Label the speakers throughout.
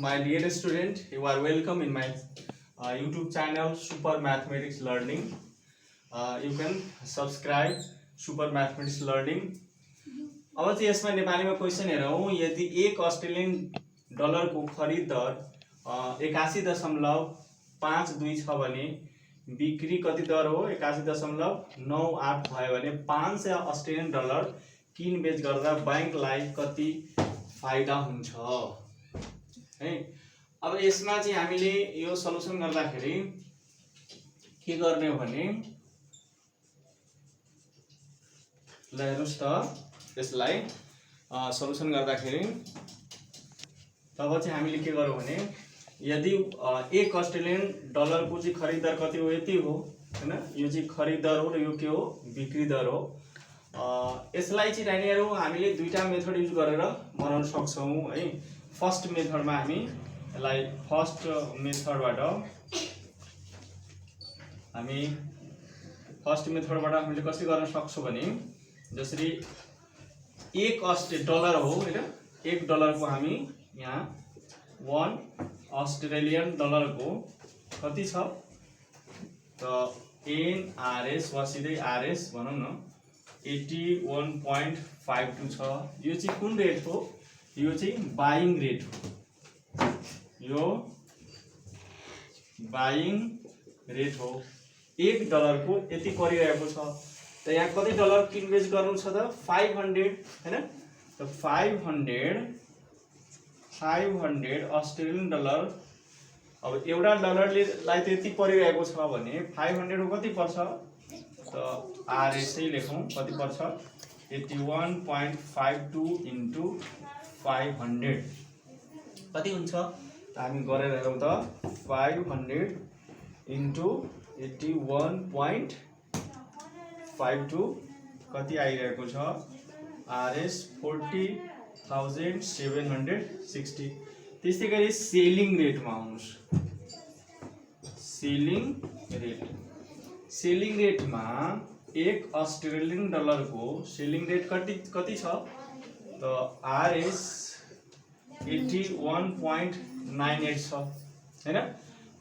Speaker 1: my dear student, you are welcome in my YouTube channel Super Mathematics Learning. You can subscribe Super Mathematics Learning. अब चाहिँ यसमा नेपालीमा question हेरौँ, यदि एक अस्ट्रेलियन डलरको खरिद दर 81.52 छ भने बिक्री कति दर हो 81.98 भयो भने 500 अस्ट्रेलियन डलर किनबेच गर्दा बैंकलाई कति फाइदा हुन्छ है। अब यसमा चाहिँ हामीले यो सल्युसन गर्दाखेरि के गर्ने हो भने ल हेर्नुस् त यसलाई सल्युसन गर्दाखेरि तब चाहिँ हामीले के गरौँ भने यदि एक अस्ट्रेलियन डलर को चाहिँ खरिद दर कति हो यति हो हैन, यो चाहिँ खरिद दर हो र यो के हो बिक्री दर हो। यसलाई चाहिँ नानीहरु हामीले दुईटा मेथड युज गरेर बनाउन सक्छौं है। फर्स्ट मेथडमा हामी यसलाई फर्स्ट मेथडबाट हामीले कसरी गर्न सक्छौं भने जसरी एक डलर हो हैन, एक डलर को हामी यहाँ 1 अस्ट्रेलियन डलर को कति छ त NRS वा सिधै RS भनौं न 81.52 छ। यो चाहिँ कुन रेट हो, यो चाहिँ बाइङ रेट हो, यो बाइङ रेट हो। एक डलर को यति परिरहेको छ त यहाँ कति डलर किनबेच गर्नु छ त 500 हैन। त 500 अस्ट्रेलियन डलर। अब एउटा डलरले लाई त यति परिरहेको छ भने 500 को कति पर्छ त RS नै लेखौं कति पर्छ 81.52 इन्टु 500 कति हुन्छ त हामी गरेर हेरौं त 500 इन्टु 81.52 कति आइरहेको छ RS 40,760। त्यस्तै गरी सेलिङ रेटमा आउनुस्। सेलिङ रेटमा एक अस्ट्रेलियन डलर को सेलिङ रेट कति छ त RS 81.98 छ हैन।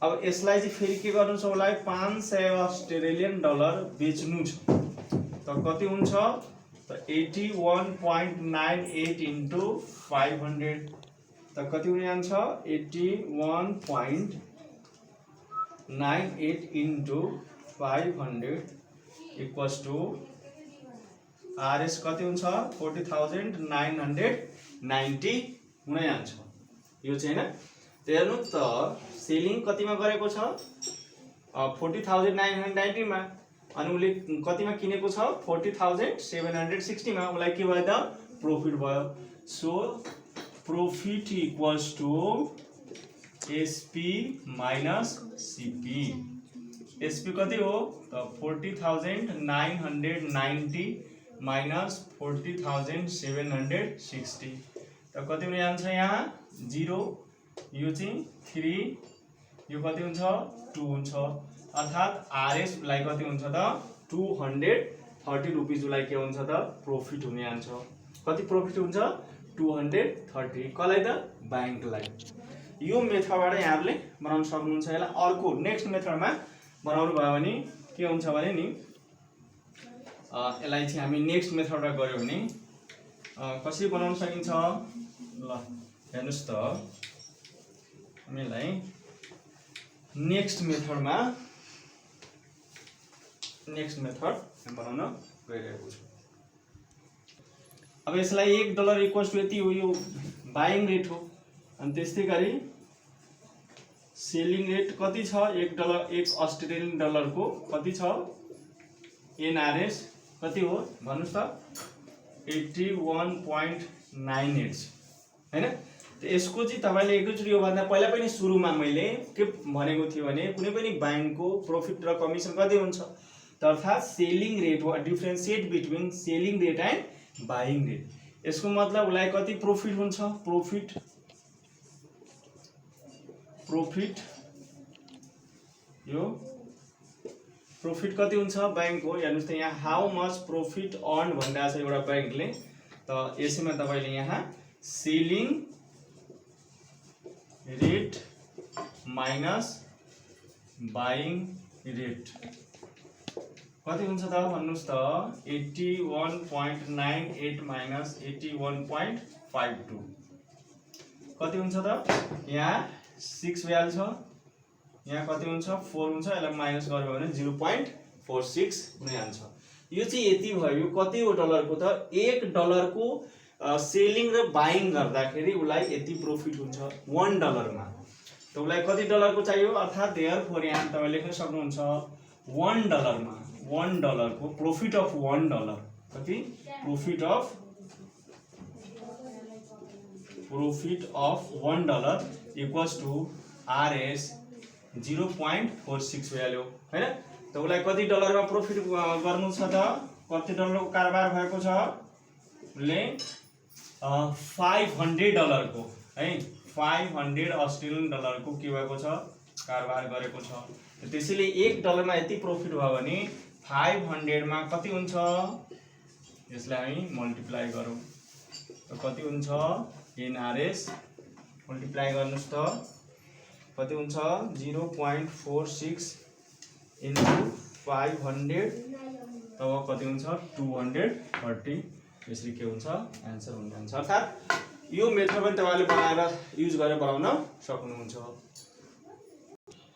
Speaker 1: अब यसलाई चाहिँ फेरि के गर्नु छ होला 500 अस्ट्रेलियन डलर बेच्नु छ त कति हुन्छ त 81.98 इन्टु 500 त कति हुने जान्छ 81.98 इन्टु 500 इक्वल्स टु RS कति हुन्छ 40,990 हुन जान्छ। यो चाहिँ हैन त हेर्नु त सेलिङ कतिमा गरेको छ 40,990 मा अनि उले कतिमा किनेको छ 40,760 मा। उलाई के भयो त प्रॉफिट भयो। So profit equals to SP minus CP। SP कति हो त 40,990 माइनस 40,760 त कति हुने जान्छ यहाँ 0, यो चाहिँ 3, यो कति हुन्छ 2 हुन्छ। अर्थात RS लाई कति हुन्छ त 230 रुपैयाँ लाई के हुन्छ त प्रॉफिट हुने जान्छ। कति प्रॉफिट हुन्छ 230 कलाई त बैंकलाई। यो मेथडबाट यहाँहरुले बनाउन सक्नुहुन्छ। यसलाई अर्को नेक्स्ट मेथडमा बनाउनु भयो भने के हुन्छ भने नि यसलाई चाहिँ हामी नेक्स्ट मेथडबाट गर्यो भने कसरी बनाउन सकिन्छ ल हेर्नुस् त। हामीलाई नेक्स्ट मेथड बनाउन गइरहेको छु। अब यसलाई 1 डलर इक्वल्स टु यति हो, यो बाइङ रेट हो। अनि त्यस्तै गरी सेलिङ रेट कति छ 1 अस्ट्रेलियन डलर को कति छ NRS कति हो भन्नुस् त 81.98 हैन। त यसको चाहिँ तपाईले एकैचोटी यो भन्दा पहिला पनि सुरुमा मैले के भनेको थिए भने कुनै पनि बैंकको प्रॉफिट र कमिसन कति हुन्छ त अर्थात सेलिङ रेट हो differentiate between selling rate and buying rate. यसको मतलब उलाई कति प्रॉफिट हुन्छ यो प्रॉफिट कति हुन्छ बैंकको हेर्नुस् त यहाँ हाउ मच प्रॉफिट अर्न भनिरहेको छ एउटा बैंकले। त यसैमा तपाईले यहाँ सेलिङ माइनस बाइङ रेट कति हुन्छ त भन्नुस् त 81.98 माइनस 81.52 कति हुन्छ त यहाँ 6 भ्यालु छ यहाँ कति हुन्छ 4 हुन्छ यसलाई माइनस गर्यो भने 0.46 हुन जान्छ यो चाहिँ यति भयो कति हो डलरको त $1 को सेलिङ र बाइङ गर्दाखेरि उलाई यति प्रॉफिट हुन्छ $1 मा त उलाई कति डलर को चाहियो अर्थात देयरफोर यहाँ तपाईले लेख्न सक्नुहुन्छ $1 मा $1 को प्रॉफिट अफ $1 कति profit of $1 equals to RS 0.46 value हैन त उलाई कति डलर मा प्रॉफिट गर्नु छ त कति डलर को कारोबार भएको छ उले $500 को है $500 को के भएको छ कारोबार गरेको छ त्यसैले $1 मा यति प्रॉफिट भयो भने 500 मा कति हुन्छ यसलाई हामी मल्टिप्लाई गरौँ त कति हुन्छ NRS मल्टिप्लाई गर्नुस् त कति हुन्छ 0.46 into 500 तब कति हुन्छ 230 यसरी के हुन्छ आन्सर हुन जान्छ अर्थात यो मेथड पनि तपाईले बनाएर युज गरेर बनाउन सक्नुहुन्छ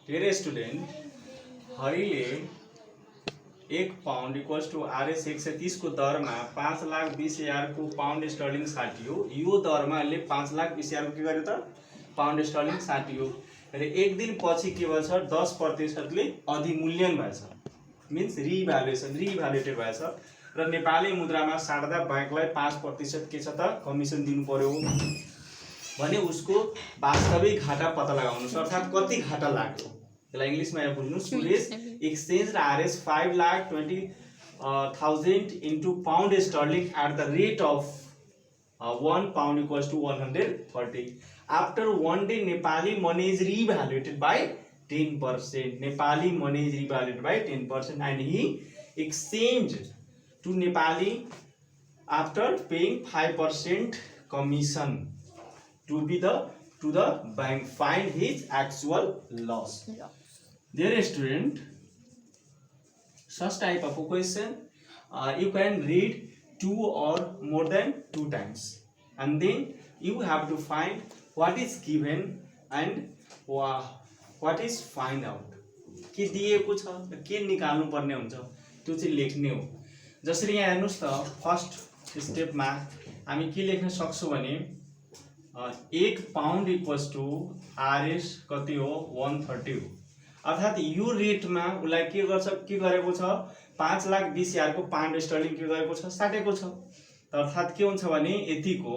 Speaker 1: धेरै स्टुडेन्ट हरिले 1 पाउन्ड इक्वल्स टु RS 130 को दरमा 5,20,000 को पाउन्ड स्टर्लिङ साटियो यो दरमा ले 5,20,000 को के गर्यो त पाउन्ड स्टर्लिङ साटियो र एक दिन पछि के भन्छ 10% ले अधिमूल्यन भएछ मीन्स रिभ्यालुएटेड भएछ र नेपाली मुद्रामा साट्दा बैंकलाई 5% के छ त कमिसन दिनु पर्यो भने उसको वास्तविक घाटा पत्ता लगाउनुस् अर्थात कति घाटा लाग्यो त्यसलाई इंग्लिशमा यहाँ बुझ्नुस् police exchange RS 5,20,000 into pound sterling at the rate of 1 pound equals to 130 after one day Nepali money is revaluated by 10%. Nepali money is revaluated by 10% and he exchanged to Nepali after paying 5% commission to the bank. Find his actual loss. Dear student, such type of a question you can read 2 or more than 2 times and then you have to find what is given and what is find out के दिएको छ के निकाल्नु पर्ने हुन्छ त्यो चाहिँ लेख्ने हो जसरी यहाँ हेर्नुस् त फर्स्ट स्टेपमा हामी के लेख्न सक्छौं भने 1 पाउन्ड इक्वल्स टु RS कति हो 130 हो अर्थात यो रेटमा उलाई के गरेको छ 5,20,000 को पाउन्ड स्टर्लिङ के गरेको छ साटेको छ अर्थात के हुन्छ भने यतिको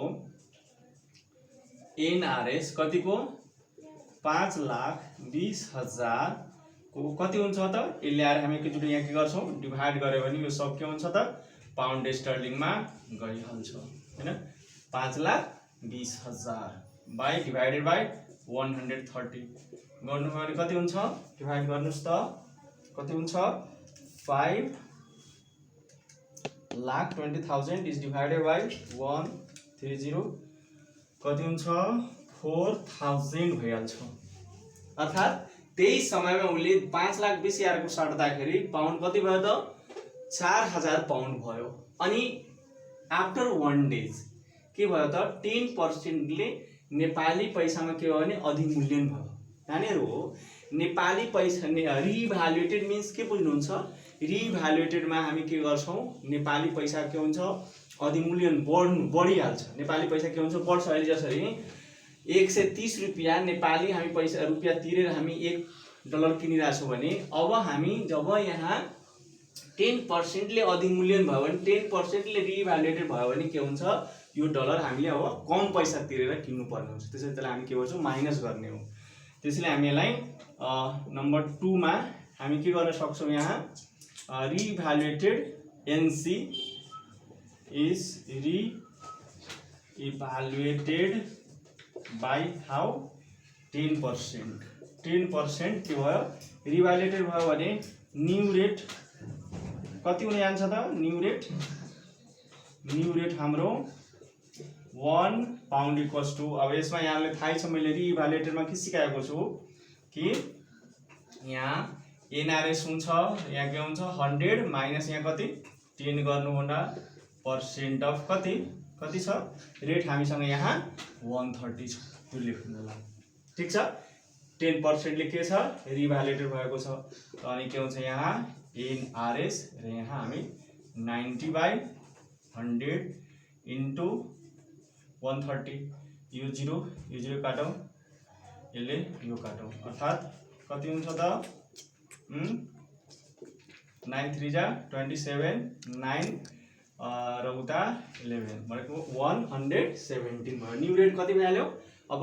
Speaker 1: NRS कतिको 5,20,000 को कति हुन्छ त यसले आएर हामी एकचोटी यहाँ के गर्छौं डिभाइड गर्यो भने यो सब के हुन्छ त पाउन्ड स्टर्लिङ मा गइहाल्छ हैन 5,20,000 बाइ डिवाइडेड बाइ 130 गर्नु भने कति हुन्छ डिवाइड गर्नुस् त कति हुन्छ 5,20,000 is divided by 130 कति हुन्छ 4,000 भइहाल्छ अर्थात त्यही समयमा उले 5,20,000 को साट्दाखेरि पाउन्ड कति भयो त 4,000 पाउन्ड भयो अनि आफ्टर 1 डेज के भयो त 10% ले नेपाली पैसामा के भयो भने अधिमूल्यन भयो नानीहरु नेपाली पैसा रिभ्यालुएटेड मीन्स के बुझ्नुहुन्छ रिभ्यालुएटेड मा हामी के गर्छौं नेपाली पैसा के हुन्छ अधिमूल्यन बढिहाल्छ नेपाली पैसा के हुन्छ बढ्छ अहिले जसरी 130 रुपैयाँ नेपाली हामी पैसा रुपैयाँ तिरेर हामी $1 किनिरा छौं भने अब हामी जब यहाँ 10% ले अधिमूल्यन भयो भने 10% ले रिभ्यालुएटेड भयो भने के हुन्छ यो डलर हामीले अब कम पैसा तिरेर किन्नु पर्ने हुन्छ त्यसैले त्यसलाई हामी के गर्छौं माइनस गर्ने हो त्यसैले हामी यसलाई नम्बर 2 मा हामी के गर्न सक्छौं यहाँ reevaluated NC is re-evaluated by how 10% के भयो reevaluated भयो भने न्यू रेट कति हुन जान्छ त न्यू रेट हाम्रो 1 पाउन्ड इक्वल्स टु अब यसमा यहाँले थाहै छ मैले रिइभ्यालुएटेड मा के सिकाएको छु कि यहाँ एनआरएस हुन्छ, यहाँ के हुन्छ 100 माइनस यहाँ कति 10 गर्नु भन्दा % अफ कति कति छ रेट हामीसँग यहाँ 130 छ, त्यो लेख्नु होला। ठीक छ, 10% ले के छ रिभ्यालुएटेड भएको छ, अनि के हुन्छ यहाँ एनआरएस र यहाँ हामी 90/100 इन्टु 130, यो 0 काटौँ, यसले यो काटौँ, अर्थात् कति हुन्छ त 9 3 जा 27, 9 र उता 11 भनेको 117 भयो। न्यू रेट कति भइहाल्यो? अब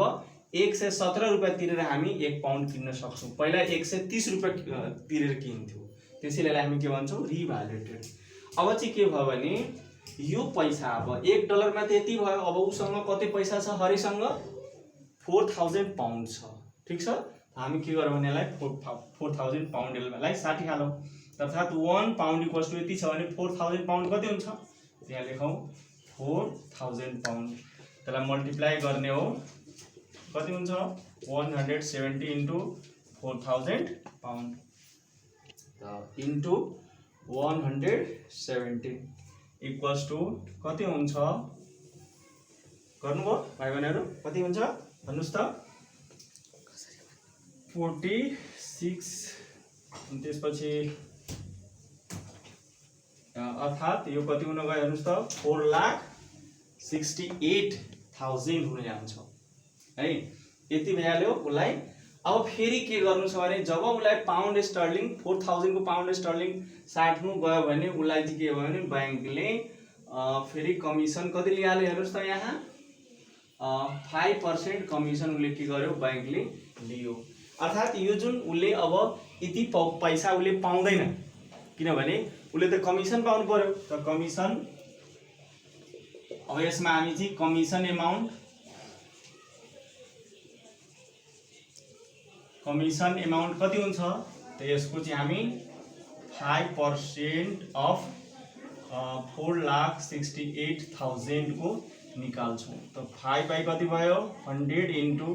Speaker 1: 117 रुपैयाँ तिरेर हामी 1 पाउन्ड किन्न सक्छौँ। पहिला 130 रुपैयाँ तिरेर किन्थ्यौँ, त्यसैले हामी के भन्छौँ रिभ्यालुएटेड। अब चाहिँ के भयो भने यो पैसा अब $1 मा त यति भयो, अब उसँग कति पैसा छ हरिसँग 4000 पाउन्ड छ। ठीक छ, हामी के गरौँ भने यसलाई 4000 पाउन्ड यसलाई 60 हालौँ, अर्थात् 1 पाउन्ड इक्वल्स टु यति छ भने 4000 पाउन्ड कति हुन्छ त्यहाँ लेखौँ 4000 पाउन्ड, त्यसलाई मल्टिप्लाई गर्ने हो कति हुन्छ 170 into 4000 pound into 170 equals to कति हुन्छ गर्नुभयो भाइ बहिनीहरु, कति हुन्छ भन्नुस् त 46, त्यसपछि अर्थात् यो कति हुन गयो हेर्नुस् त 4,68,000 हुन जान्छ है, यति भइहाल्यो उसलाई। अब फेरि के गर्नु छ भने जब उसलाई पाउन्ड स्टर्लिङ 4000 को पाउन्ड स्टर्लिङ साट्नु गयो भने उसलाई चाहिँ के भयो भने बैंकले फेरि कमिसन कति लिहाल्यो हेर्नुस् त यहाँ 5% कमिसन उसले के गर्यो बैंकले लियो, अर्थात् यो जुन उसले अब यति पैसा उसले पाउँदैन, किनभने उसले त कमिसन पाउनु पर्यो, त कमिसन अब यसमा हामी चाहिँ कमिसन एमाउन्ट कति हुन्छ त यसको चाहिँ हामी 5% अफ 4,68,000 को निकाल्छौं, त 5 बाई कति भयो 100 इन्टु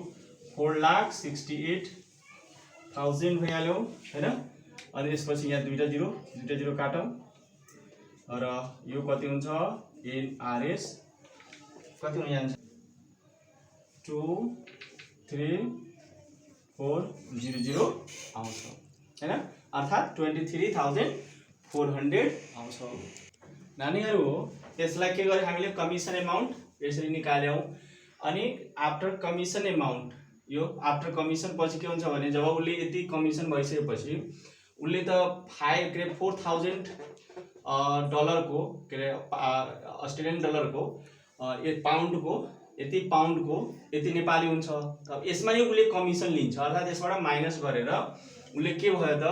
Speaker 1: 4,68,000 भइहाल्यो हैन। अनि यसपछि यहाँ दुईटा जिरो काटौं र यो कति हुन्छ एनआरएस कति हुन जान्छ 23,400 आउँछ हैन, अर्थात् 23,400 आउँछ। नानीहरु यसलाई के गरे हामीले कमिसन एमाउन्ट यसरी निकाल्यौं, अनि आफ्टर कमिसन एमाउन्ट यो आफ्टर कमिसन पछि के हुन्छ भने जब उले यति कमिसन भइसकेपछि उले त 4,000 डलर को के रे अस्ट्रेलियन डलर को पाउन्ड को यति नेपाली हुन्छ, अब यसमा नि उले कमिसन लिन्छ, अर्थात् यसबाट माइनस गरेर उले के भयो त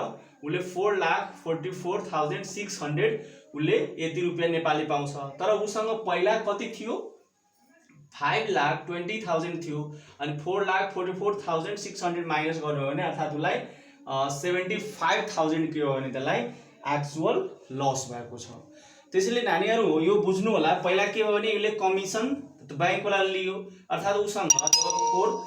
Speaker 1: उले 4,44,600 उले यति रुपैयाँ नेपाली पाउँछ। तर उसँग पहिला कति थियो 5,20,000 थियो, अनि 4,44,600 माइनस गर्नु हो भने अर्थात् उलाई 75,000 के हो भने त्यसलाई एक्चुअल लस भएको छ। त्यसैले नानीहरु यो बुझ्नु होला, पहिला के हो भने यसले कमिसन बैंकवाला लियो, अर्थात् उसँग